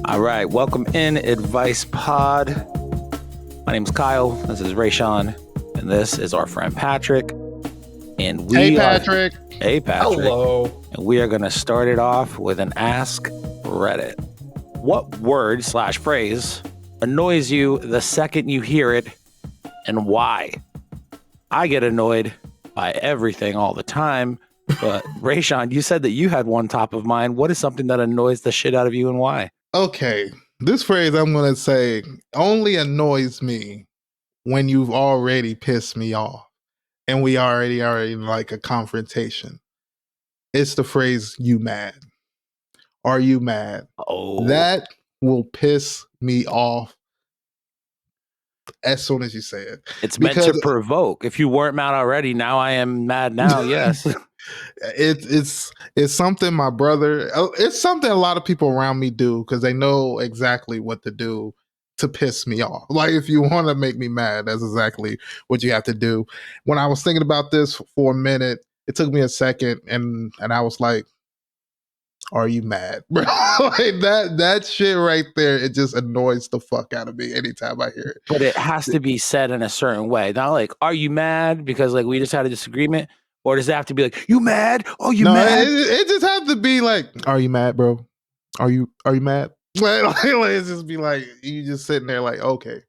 All right, welcome in Advice Pod. My name's Kyle. This is Raysean, and this is our friend Patrick. And Hey, Patrick. Hey, Patrick. Hello. And we are going to start it off with an Ask Reddit. What word / phrase annoys you the second you hear it, and why? I get annoyed by everything all the time, but Raysean, you said that you had one top of mind. What is something that annoys the shit out of you, and why? Okay, this phrase I'm going to say only annoys me when you've already pissed me off and we already are in like a confrontation. It's the phrase, you mad. Are you mad? Oh, That will piss me off as soon as you say it. it's meant to provoke. If you weren't mad already, now I am mad now, yes. It's something my brother, it's something a lot of people around me do because they know exactly what to do to piss me off. Like, if you want to make me mad, that's exactly what you have to do. When I was thinking about this for a minute, it took me a second, and I was like, are you mad? Bro, like that shit right there, it just annoys the fuck out of me anytime I hear it. But it has to be said in a certain way. Not like, are you mad? Because like we just had a disagreement. Or does it have to be like, you mad? Oh, you mad? It just has to be like, are you mad, bro? Are you mad? Like, it's just be like, you just sitting there like, okay.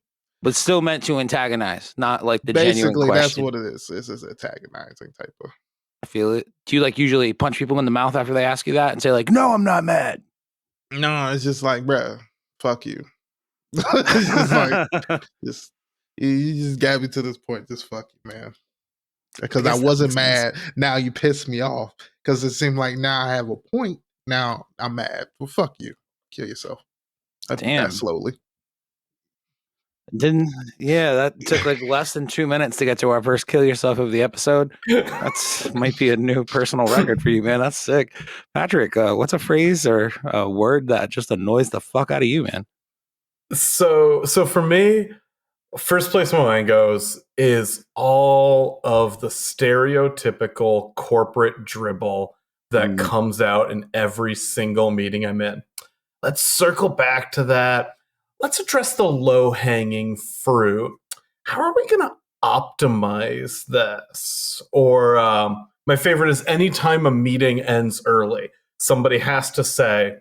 But still meant to antagonize, not like the Basically, genuine question. that's what it is. It's just antagonizing type of. I feel it. Do you like usually punch people in the mouth after they ask you that and say like, no, I'm not mad? No, it's just like, bruh, fuck you. It's just like, you just got me to this point. Just fuck you, man. Because I wasn't mad. Now you pissed me off. Because it seemed like now I have a point. Now I'm mad. Well, fuck you. Kill yourself. I did that slowly. That took like less than 2 minutes to get to our first kill yourself of the episode. That's might be a new personal record for you, man. That's sick. Patrick, what's a phrase or a word that just annoys the fuck out of you, man? So for me, first place my mind goes is all of the stereotypical corporate dribble that comes out in every single meeting I'm in. Let's circle back to that. Let's address the low-hanging fruit. How are we going to optimize this? Or my favorite is anytime a meeting ends early, somebody has to say,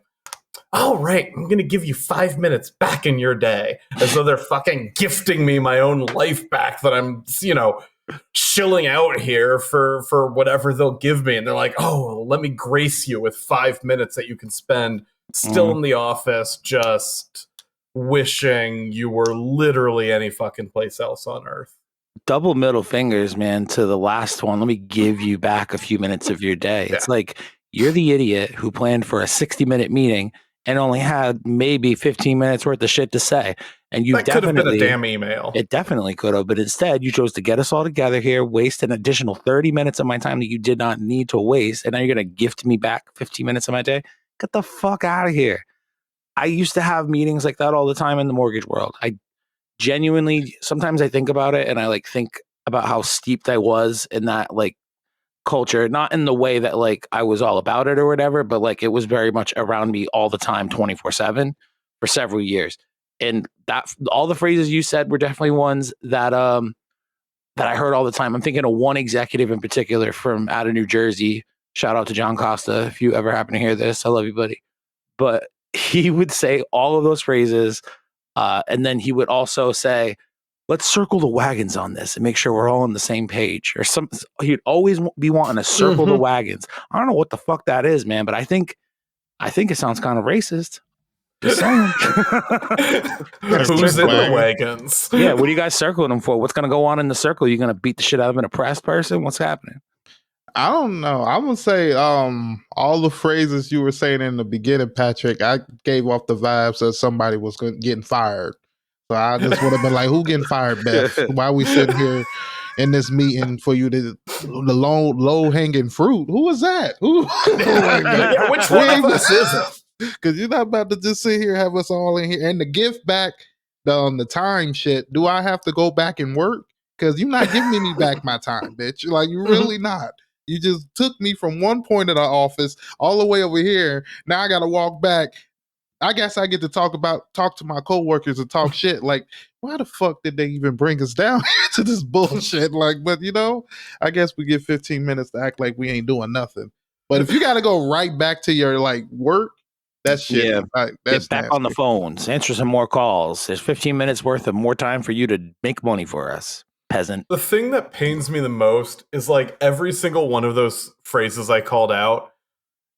all right, I'm going to give you 5 minutes back in your day, as though they're fucking gifting me my own life back that I'm, shilling out here for whatever they'll give me. And they're like, oh, let me grace you with 5 minutes that you can spend still in the office just wishing you were literally any fucking place else on earth. Double middle fingers, man, to the last one. Let me give you back a few minutes of your day. Yeah. It's like you're the idiot who planned for a 60-minute meeting and only had maybe 15 minutes worth of shit to say. And you could have been a damn email. It definitely could have, but instead you chose to get us all together here, waste an additional 30 minutes of my time that you did not need to waste, and now you're going to gift me back 15 minutes of my day? Get the fuck out of here. I used to have meetings like that all the time in the mortgage world. I genuinely, sometimes I think about it and I like think about how steeped I was in that like culture, not in the way that like I was all about it or whatever, but like it was very much around me all the time, 24/7 for several years. And that all the phrases you said were definitely ones that that I heard all the time. I'm thinking of one executive in particular from out of New Jersey. Shout out to John Costa. If you ever happen to hear this, I love you, buddy. But he would say all of those phrases. And then he would also say, let's circle the wagons on this and make sure we're all on the same page. Or something. He'd always be wanting to circle the wagons. I don't know what the fuck that is, man, but I think it sounds kind of racist. Just saying. Who's in the wagons? Yeah, what are you guys circling them for? What's going to go on in the circle? You're going to beat the shit out of an oppressed person? What's happening? I don't know. I would say all the phrases you were saying in the beginning, Patrick, I gave off the vibes that somebody was getting fired. So I just would have been like, who getting fired, Beth? Why are we sitting here in this meeting for you to the low hanging fruit? Who is that? Who? Yeah, which one of us is it? Because you're not about to just sit here, have us all in here. And the gift back, the time shit, do I have to go back and work? Because you're not giving me back my time, bitch. Like, you're really not. You just took me from one point of the office all the way over here. Now I got to walk back. I guess I get to talk to my coworkers and talk shit. Like, why the fuck did they even bring us down to this bullshit? Like, but I guess we get 15 minutes to act like we ain't doing nothing. But if you got to go right back to your like work, that's shit. Yeah. That's Get back nasty. on the phones, answer some more calls. There's 15 minutes worth of more time for you to make money for us, peasant. The thing that pains me the most is like every single one of those phrases I called out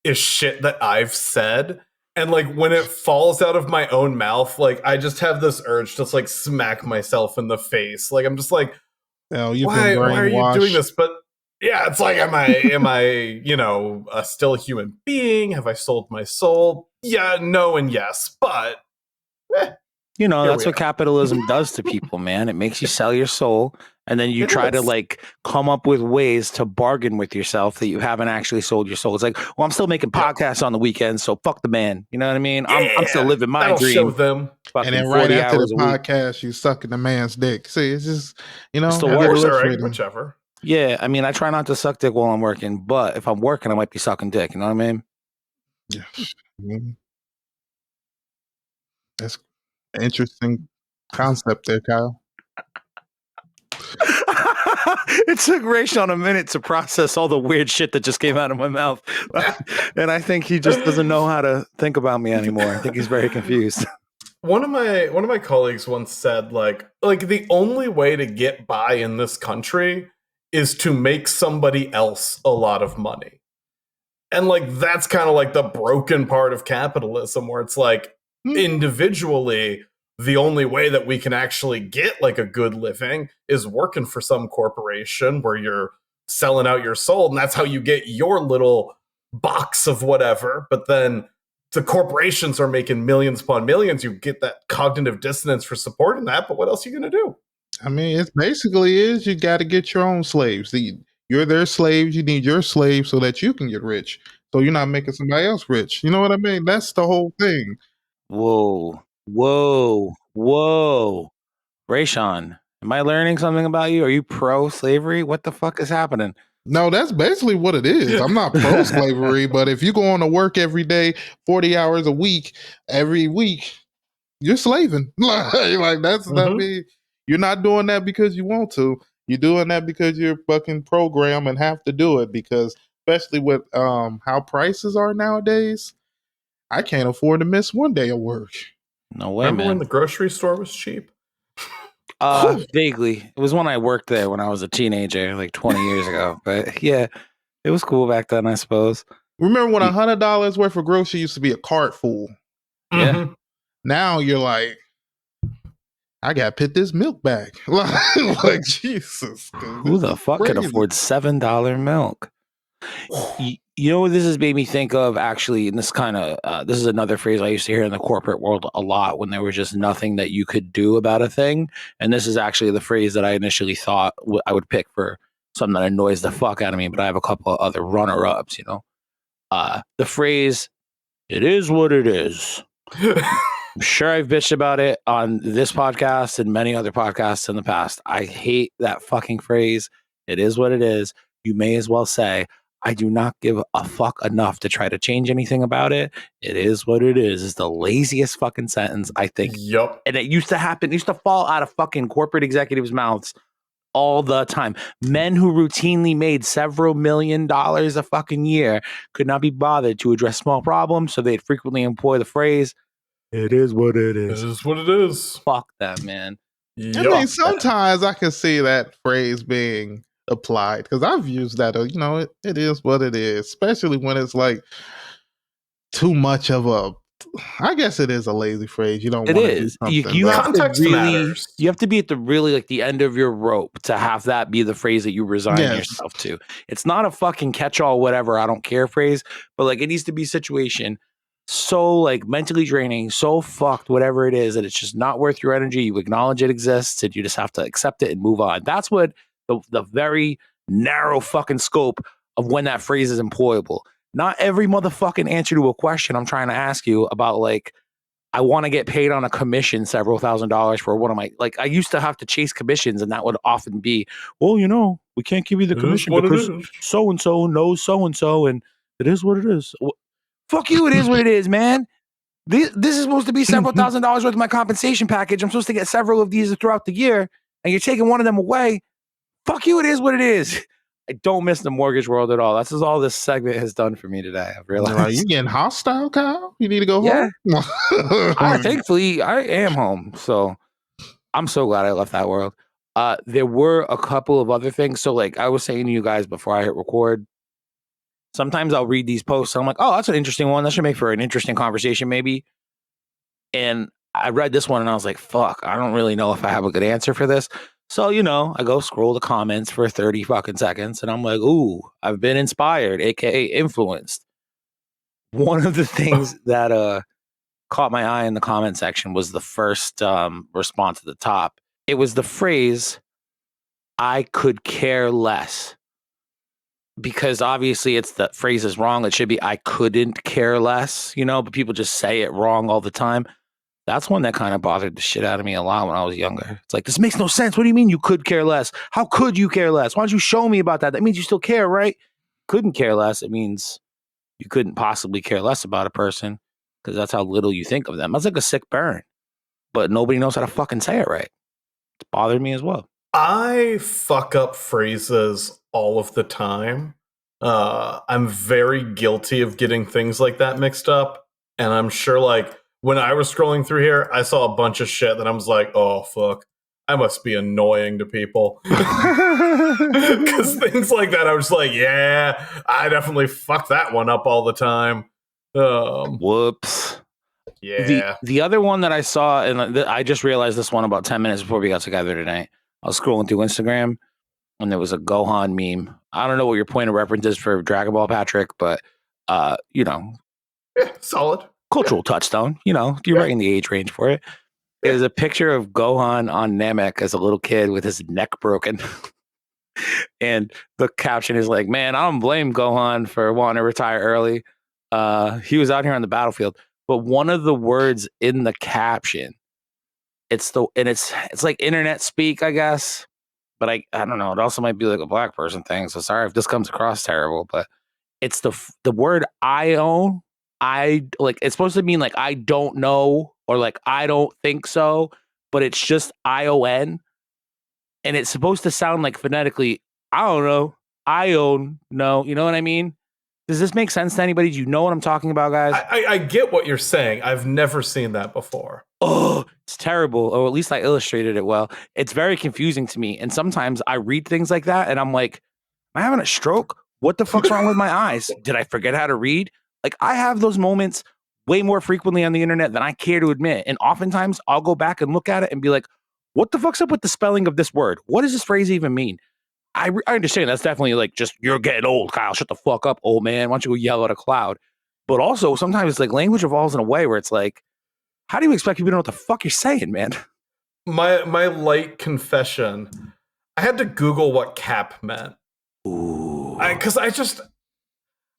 is shit that I've said. And like when it falls out of my own mouth, like I just have this urge to like smack myself in the face. Like I'm just like, why are you doing this? But yeah, it's like, am I, a still human being? Have I sold my soul? Yeah, no, and yes, but that's what capitalism does to people, man. It makes you sell your soul, and then you try to like come up with ways to bargain with yourself that you haven't actually sold your soul. It's like, well, I'm still making podcasts on the weekends, so fuck the man. You know what I mean? Yeah, I'm still living my dream. Show them. And then right after the podcast, you sucking the man's dick. See, it's just still works, right? Whichever. Yeah, I mean, I try not to suck dick while I'm working, but if I'm working, I might be sucking dick. You know what I mean? Yeah. Mm-hmm. That's an interesting concept there, Kyle. It took Raysean a minute to process all the weird shit that just came out of my mouth. And I think he just doesn't know how to think about me anymore. I think he's very confused. One of my colleagues once said, like the only way to get by in this country is to make somebody else a lot of money. And like that's kind of like the broken part of capitalism, where it's like individually the only way that we can actually get like a good living is working for some corporation where you're selling out your soul, and that's how you get your little box of whatever. But then the corporations are making millions upon millions. You get that cognitive dissonance for supporting that, but what else are you going to do? I mean, it basically is you got to get your own slaves. You're their slaves. You need your slaves so that you can get rich. So you're not making somebody else rich. You know what I mean? That's the whole thing. Whoa. Raysean, am I learning something about you? Are you pro-slavery? What the fuck is happening? No, that's basically what it is. I'm not pro-slavery, but if you go on to work every day, 40 hours a week, every week, you're slaving. Like that's that mean you're not doing that because you want to. You're doing that because you're fucking programmed and have to do it, because especially with how prices are nowadays, I can't afford to miss one day of work. No way, Remember man. when the grocery store was cheap? Vaguely. It was when I worked there when I was a teenager, like 20 years ago. But yeah, it was cool back then, I suppose. Remember when $100 worth of grocery used to be a cart full? Yeah. Now you're like, I got to put this milk back. Like Jesus. Who the fuck can afford $7 milk? You know what this has made me think of, actually, and this is another phrase I used to hear in the corporate world a lot when there was just nothing that you could do about a thing. And this is actually the phrase that I initially thought I would pick for something that annoys the fuck out of me, but I have a couple of other runner-ups, the phrase, "It is what it is." I'm sure I've bitched about it on this podcast and many other podcasts in the past. I hate that fucking phrase. It is what it is. You may as well say, I do not give a fuck enough to try to change anything about it. It is what it is. It's the laziest fucking sentence, I think. Yep. And it used to fall out of fucking corporate executives' mouths all the time. Men who routinely made several $1 million a fucking year could not be bothered to address small problems, so they'd frequently employ the phrase, "It is what it is." It is what it is. Fuck that, man. I mean, sometimes I can see that phrase being applied, because I've used that. It is what it is, especially when it's like too much of a. I guess it is a lazy phrase. You don't want to do something. You have Context to really, matters. you have to be at the end of your rope to have that be the phrase that you resign yourself to. It's not a fucking catch-all, whatever, I don't care phrase, but like it needs to be a situation so like mentally draining, so fucked, whatever it is, that it's just not worth your energy. You acknowledge it exists and you just have to accept it and move on. That's what the very narrow fucking scope of when that phrase is employable. Not every motherfucking answer to a question I'm trying to ask you about, like, I want to get paid on a commission several $1,000s for one of my, like, I used to have to chase commissions, and that would often be, well, we can't give you the It is commission what it because is. so-and-so knows so-and-so, and it is what it is. Fuck you, it is what it is, man. This is supposed to be several $1,000s worth of my compensation package. I'm supposed to get several of these throughout the year, and you're taking one of them away. Fuck you, it is what it is. I don't miss the mortgage world at all. That's all this segment has done for me today. I've realized. Like, you getting hostile, Kyle? You need to go Yeah. home? Thankfully, I am home. So I'm so glad I left that world. There were a couple of other things. So, like I was saying to you guys before I hit record, sometimes I'll read these posts and I'm like, oh, that's an interesting one. That should make for an interesting conversation, maybe. And I read this one and I was like, fuck, I don't really know if I have a good answer for this. So, I go scroll the comments for 30 fucking seconds and I'm like, ooh, I've been inspired, aka influenced. One of the things that caught my eye in the comment section was the first response at the top. It was the phrase, I could care less. Because obviously the phrase is wrong. It should be, I couldn't care less, but people just say it wrong all the time. That's one that kind of bothered the shit out of me a lot when I was younger. It's like, this makes no sense. What do you mean you could care less? How could you care less? Why don't you show me about that? That means you still care, right? Couldn't care less. It means you couldn't possibly care less about a person because that's how little you think of them. That's like a sick burn, but nobody knows how to fucking say it right. It's bothered me as well. I fuck up phrases all of the time. I'm very guilty of getting things like that mixed up. And I'm sure, like, when I was scrolling through here, I saw a bunch of shit that I was like, oh, fuck. I must be annoying to people. Because things like that, I was like, yeah, I definitely fuck that one up all the time. Whoops. Yeah. The other one that I saw, and I just realized this one about 10 minutes before we got together tonight. I was scrolling through Instagram, and there was a Gohan meme. I don't know what your point of reference is for Dragon Ball, Patrick, but, Yeah, solid. cultural touchstone. You're right in the age range for it. It was a picture of Gohan on Namek as a little kid with his neck broken. And the caption is like, man, I don't blame Gohan for wanting to retire early. He was out here on the battlefield. But one of the words in the caption, it's like internet speak, I guess. But I don't know. It also might be like a black person thing. So sorry if this comes across terrible, but it's the word I own. It's supposed to mean like I don't know or like I don't think so, but it's just ION. And it's supposed to sound like phonetically, I don't know, I own no. You know what I mean? Does this make sense to anybody? Do you know what I'm talking about, guys? I get what you're saying. I've never seen that before. Oh, it's terrible. Or at least I illustrated it well. It's very confusing to me. And sometimes I read things like that and I'm like, am I having a stroke? What the fuck's wrong with my eyes? Did I forget how to read? Like, I have those moments way more frequently on the internet than I care to admit. And oftentimes I'll go back and look at it and be like, what the fuck's up with the spelling of this word? What does this phrase even mean? I understand that's definitely like just, you're getting old, Kyle. Shut the fuck up, old man. Why don't you go yell at a cloud? But also sometimes it's like language evolves in a way where it's like, how do you expect people to know what the fuck you're saying, man? My light confession, I had to Google what cap meant. Ooh. Because I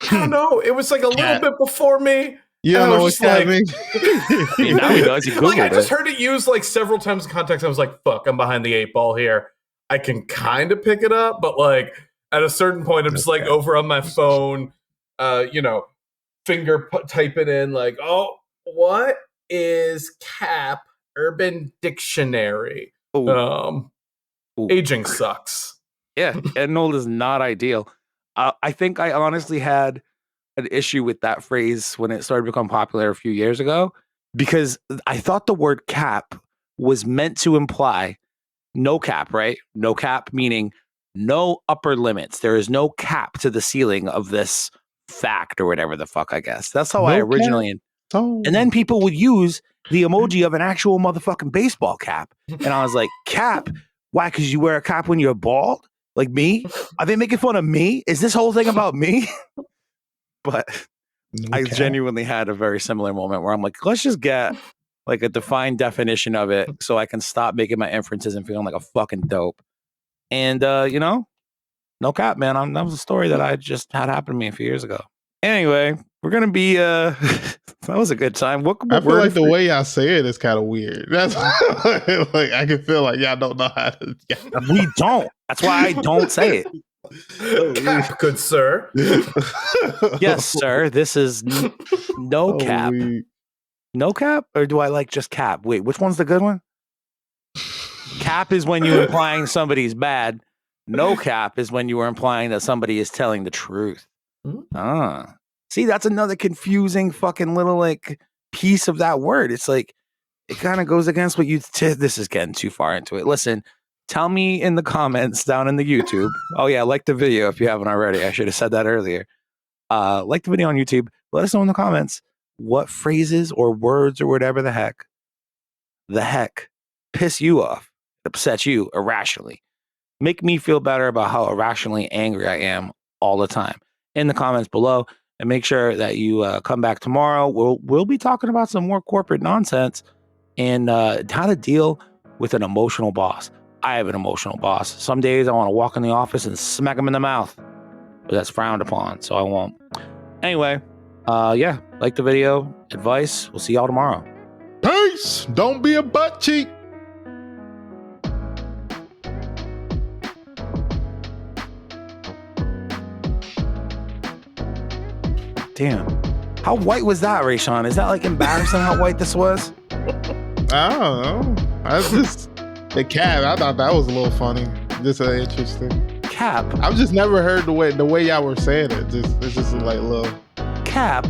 don't know. It was like a little bit before me. You don't know what cap means? I mean, now he does. He Googled Like, I just it. heard it used like several times in context. I was like, fuck, I'm behind the 8 ball here. I can kind of pick it up, but like at a certain point, I'm just like over on my phone, finger typing in like, oh, what is cap? Urban Dictionary. Ooh. Aging sucks. Yeah, and old is not ideal. I think I honestly had an issue with that phrase when it started to become popular a few years ago, because I thought the word cap was meant to imply no cap, right? No cap meaning no upper limits. There is no cap to the ceiling of this fact or whatever the fuck, I guess. That's how I originally... And then people would use the emoji of an actual motherfucking baseball cap. And I was like, cap? Why? Because you wear a cap when you're bald? Like me? Are they making fun of me? Is this whole thing about me? But I genuinely had a very similar moment where I'm like, let's just get like a defined definition of it so I can stop making my inferences and feeling like a fucking dope. And, no cap, man. That was a story that I just had happen to me a few years ago. Anyway, we're gonna be that was a good time. What I feel word like the for- way y'all say it is kind of weird. That's like I can feel like y'all don't know how to. we don't. That's why I don't say it. Cap, good sir. Yes, sir. This is no Oh, cap. No cap, or do I like just cap? Wait, which one's the good one? Cap is when you're implying somebody's bad. No cap is when you are implying that somebody is telling the truth. Ah, see, that's another confusing fucking little like piece of that word. It's like it kind of goes against what you. This is getting too far into it. Listen, tell me in the comments down in the YouTube. Oh yeah, like the video if you haven't already. I should have said that earlier. Like the video on YouTube. Let us know in the comments what phrases or words or whatever the heck piss you off, upset you irrationally. Make me feel better about how irrationally angry I am all the time in the comments below. And make sure that you come back tomorrow. We'll be talking about some more corporate nonsense and how to deal with an emotional boss. I have an emotional boss. Some days I want to walk in the office and smack him in the mouth, but that's frowned upon, so I won't. Anyway, yeah, like the video, advice. We'll see y'all tomorrow. Peace. Don't be a butt cheek. Damn. How white was that, Raysean? Is that like embarrassing how white this was? I don't know. I just the cat. I thought that was a little funny. Just interesting. Cap. I've just never heard the way y'all were saying it. It's just like little. Cap.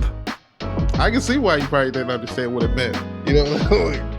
I can see why you probably didn't understand what it meant. You know.